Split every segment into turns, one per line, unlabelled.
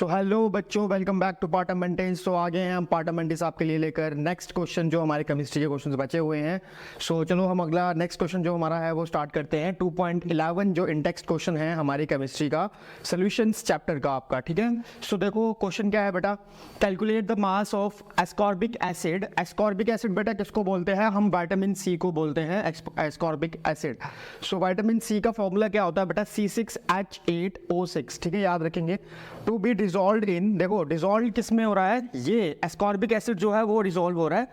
So hello बच्चों, welcome back to पार्टामेंटेज। तो आगे हैं हम पार्टामेंटेज आपके लिए लेकर नेक्स्ट क्वेश्चन जो हमारे केमिस्ट्री के क्वेश्चंस बचे हुए हैं। सो चलो हम अगला नेक्स्ट क्वेश्चन जो हमारा है वो स्टार्ट करते हैं। 2.11 जो इंडेक्स क्वेश्चन है हमारी केमिस्ट्री का, सॉल्यूशंस चैप्टर का आपका, ठीक है। सो देखो क्वेश्चन क्या है बेटा, calculate the mass of ascorbic acid. Ascorbic acid बेटा किसको बोलते हैं? हम विटामिन सी को बोलते हैं ascorbic acid. So vitamin C का फॉर्मूला क्या होता है बेटा? C6H8O6, ठीक है, याद रखेंगे। टू बी डिजॉल्व इन, देखो डिजॉल्व किस में हो रहा है? ये एस्कॉर्बिक एसिड जो है वो डिजॉल्व हो रहा है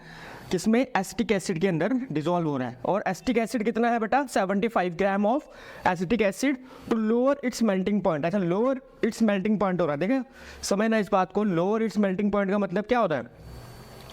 किसमें? एसिटिक एसिड के अंदर डिजॉल्व हो रहा है। और एसिटिक एसिड कितना है बेटा? 75 gram of acetic acid to lower its melting point. अच्छा, लोअर इट्स मेल्टिंग पॉइंट हो रहा है, देखें समझना इस बात को। लोअर इट्स मेल्टिंग पॉइंट का मतलब क्या होता है?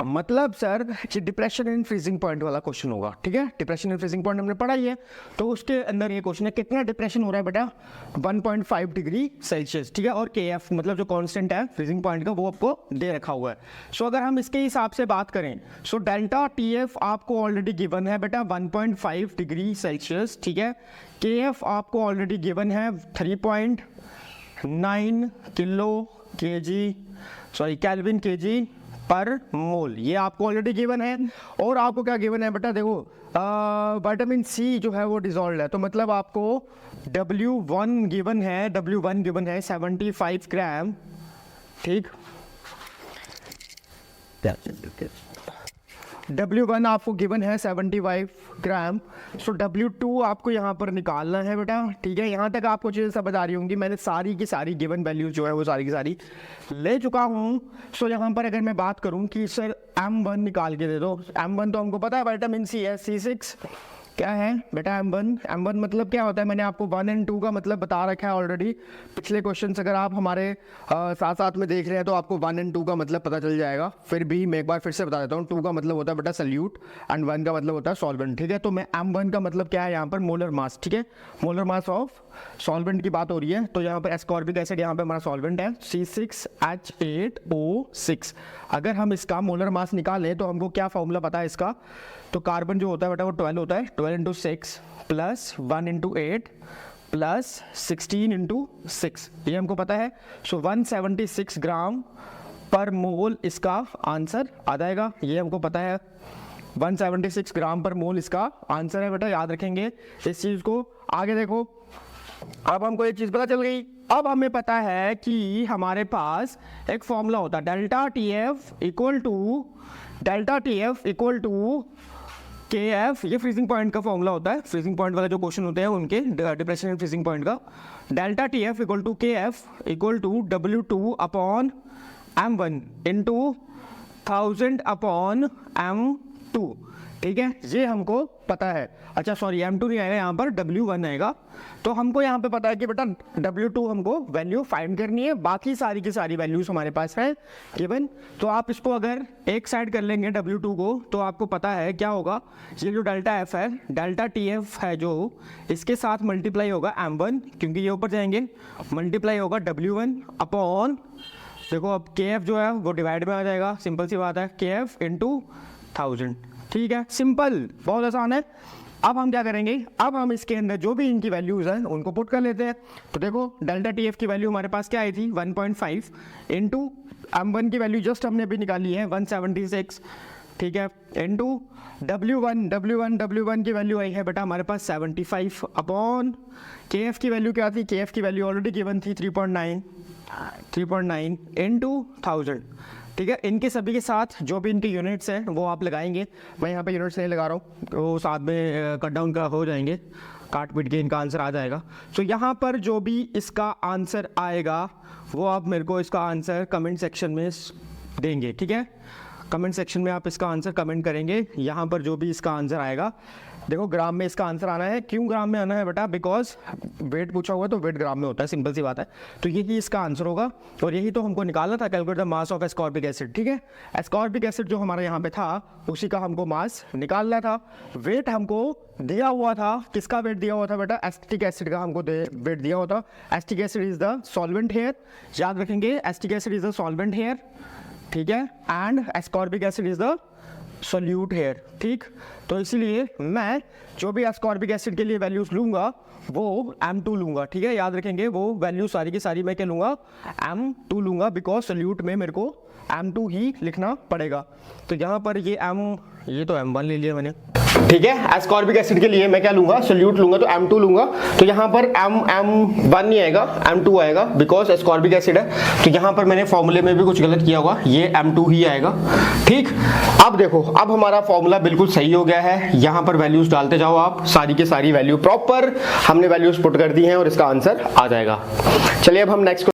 मतलब सर ये डिप्रेशन इन फ्रीजिंग पॉइंट वाला क्वेश्चन होगा, ठीक है। डिप्रेशन इन फ्रीजिंग पॉइंट हमने पढ़ा ही है, तो उसके अंदर ये क्वेश्चन है कितना डिप्रेशन हो रहा है बेटा? 1.5 डिग्री सेल्सियस, ठीक है। और KF मतलब जो कांस्टेंट है फ्रीजिंग पॉइंट का वो आपको दे रखा हुआ है। सो अगर हम इसके हिसाब से बात करें, सो डेल्टा TF आपको ऑलरेडी गिवन है बेटा 1.5 डिग्री सेल्सियस, ठीक है। KF आपको ऑलरेडी गिवन है 3.9 केल्विन केजी पर मोल, ये आपको ऑलरेडी गिवन है। और आपको क्या गिवन है बेटा? देखो विटामिन सी जो है वो डिजॉल्व है, तो मतलब आपको W1 गिवन है, W1 गिवन है 75 ग्राम, ठीक। W1 आपको गिवन है 75 ग्राम। सो W2 आपको यहाँ पर निकालना है बेटा, ठीक है। यहाँ तक आपको चीज़ें समझ आ रही होंगी, मैंने सारी की सारी गिवन वैल्यूज जो है वो सारी की सारी ले चुका हूँ। सो यहाँ पर अगर मैं बात करूँ कि सर M1 निकाल के दे दो, M1 तो हमको पता है विटामिन सी है। C6 क्या है बेटा? M1 मतलब क्या होता है? मैंने आपको 1 और 2 का मतलब बता रखा है ऑलरेडी। पिछले क्वेश्चन अगर आप हमारे साथ साथ में देख रहे हैं तो आपको 1 और 2 का मतलब पता चल जाएगा। फिर भी मैं एक बार फिर से बता देता हूँ। 2 का मतलब होता है बेटा सल्यूट एंड 1 का मतलब होता है सॉल्वेंट, ठीक है। तो मैं M1 का मतलब क्या है यहाँ पर? मोलर मास, ठीक है। मोलर मास ऑफ सॉल्वेंट की बात हो रही है, तो यहाँ पर एस्कॉर्बिक एसिड यहाँ पे हमारा सॉल्वेंट है C6H8O6। अगर हम इसका मोलर मास निकालें तो हमको क्या फॉर्मूला पता है इसका? तो कार्बन जो होता है बेटा वो 12 होता है, 12 × 6 प्लस 1 × 8 प्लस 16 × 6, ये हमको पता है। सो 176 ग्राम पर मोल इसका आंसर आ जाएगा, ये हमको पता है। 176 ग्राम पर मोल इसका आंसर है बेटा, याद रखेंगे इस चीज़ को। आगे देखो, अब हमको एक चीज़ पता चल गई। अब हमें पता है कि हमारे पास एक फॉर्मूला होता है delta TF equal to KF, ये फ्रीजिंग पॉइंट का फॉर्मूला होता है। फ्रीजिंग पॉइंट वाले जो क्वेश्चन होते हैं उनके डिप्रेशन एंड फ्रीजिंग पॉइंट का, delta TF equal to KF equal to W2 upon M1 into 1000 upon M2, ठीक है, ये हमको पता है। अच्छा सॉरी, M2 नहीं आएगा यहाँ पर, W1 आएगा। तो हमको यहाँ पे पता है कि बेटा W2 हमको वैल्यू फाइंड करनी है, बाकी सारी की सारी वैल्यूज हमारे पास है गिवन। तो आप इसको अगर एक साइड कर लेंगे W2 को, तो आपको पता है क्या होगा? ये जो डेल्टा F है, डेल्टा TF है जो, इसके साथ मल्टीप्लाई होगा M1, क्योंकि ये ऊपर जाएंगे, मल्टीप्लाई होगा W1 अपॉन, देखो अब KF जो है वो डिवाइड में आ जाएगा, सिंपल सी बात है, KF इंटू 1000, ठीक है, सिंपल, बहुत आसान है। अब हम क्या करेंगे? अब हम इसके अंदर जो भी इनकी वैल्यूज हैं उनको पुट कर लेते हैं। तो देखो डेल्टा TF की वैल्यू हमारे पास क्या आई थी? 1.5 इंटू M1 की वैल्यू जस्ट हमने अभी निकाली है 176, ठीक है, इंटू W1 की वैल्यू आई है बेटा हमारे पास 75 अपॉन KF की वैल्यू क्या थी? KF की वैल्यू ऑलरेडी गिवन थी 3.9 इंटू 1000, ठीक है। इनके सभी के साथ जो भी इनके यूनिट्स हैं वो आप लगाएंगे, मैं यहाँ पे यूनिट्स नहीं लगा रहा हूँ, वो साथ में कट डाउन का हो जाएंगे, काट पीट के इनका आंसर आ जाएगा। सो यहाँ पर जो भी इसका आंसर आएगा वो आप मेरे को इसका आंसर कमेंट सेक्शन में देंगे, ठीक है। कमेंट सेक्शन में आप इसका आंसर कमेंट करेंगे। यहाँ पर जो भी इसका आंसर आएगा, देखो ग्राम में इसका आंसर आना है। क्यों ग्राम में आना है बेटा? बिकॉज वेट पूछा हुआ है तो वेट ग्राम में होता है, सिंपल सी बात है। तो यही इसका आंसर होगा, और यही तो हमको निकालना था, calculate the mass of ascorbic acid, ठीक है। एस्कॉर्बिक एसिड जो हमारे यहाँ पे था उसी का हमको मास निकालना था। वेट हमको दिया हुआ था, किसका वेट दिया हुआ था बेटा? एसिटिक एसिड का हमको वेट दिया हुआ था। Acetic acid is the solvent here, याद रखेंगे, acetic acid is the solvent here, ठीक है, and ascorbic acid is the solute here, ठीक। तो इसलिए मैं जो भी एस्कॉर्बिक एसिड के लिए वैल्यूज लूंगा वो M2 लूंगा, ठीक है। याद रखेंगे वो वैल्यू सारी की सारी मैं क्या लूंगा, M2 लूंगा, बिकॉज सोल्यूट में मेरे को M2 ही लिखना पड़ेगा। तो यहाँ पर ये तो M1 ले लिया मैंने, ठीक है। एस्कॉर्बिक एसिड के लिए मैं क्या लूंगा, सोल्यूट लूंगा, तो M2 लूंगा। तो यहाँ पर M1 नहीं आएगा, M2 आएगा, बिकॉज एस्कॉर्बिक एसिड है। तो यहाँ पर मैंने फॉर्मूले में भी कुछ गलत किया होगा, ये M2 ही आएगा, ठीक। अब देखो, अब हमारा फॉर्मूला बिल्कुल सही हो गया है। यहाँ पर वैल्यूज डालते जाओ आप, सारी की सारी वैल्यू प्रॉपर हमने वैल्यूज पुट कर दी हैं और इसका आंसर आ जाएगा। चलिए अब हम नेक्स्ट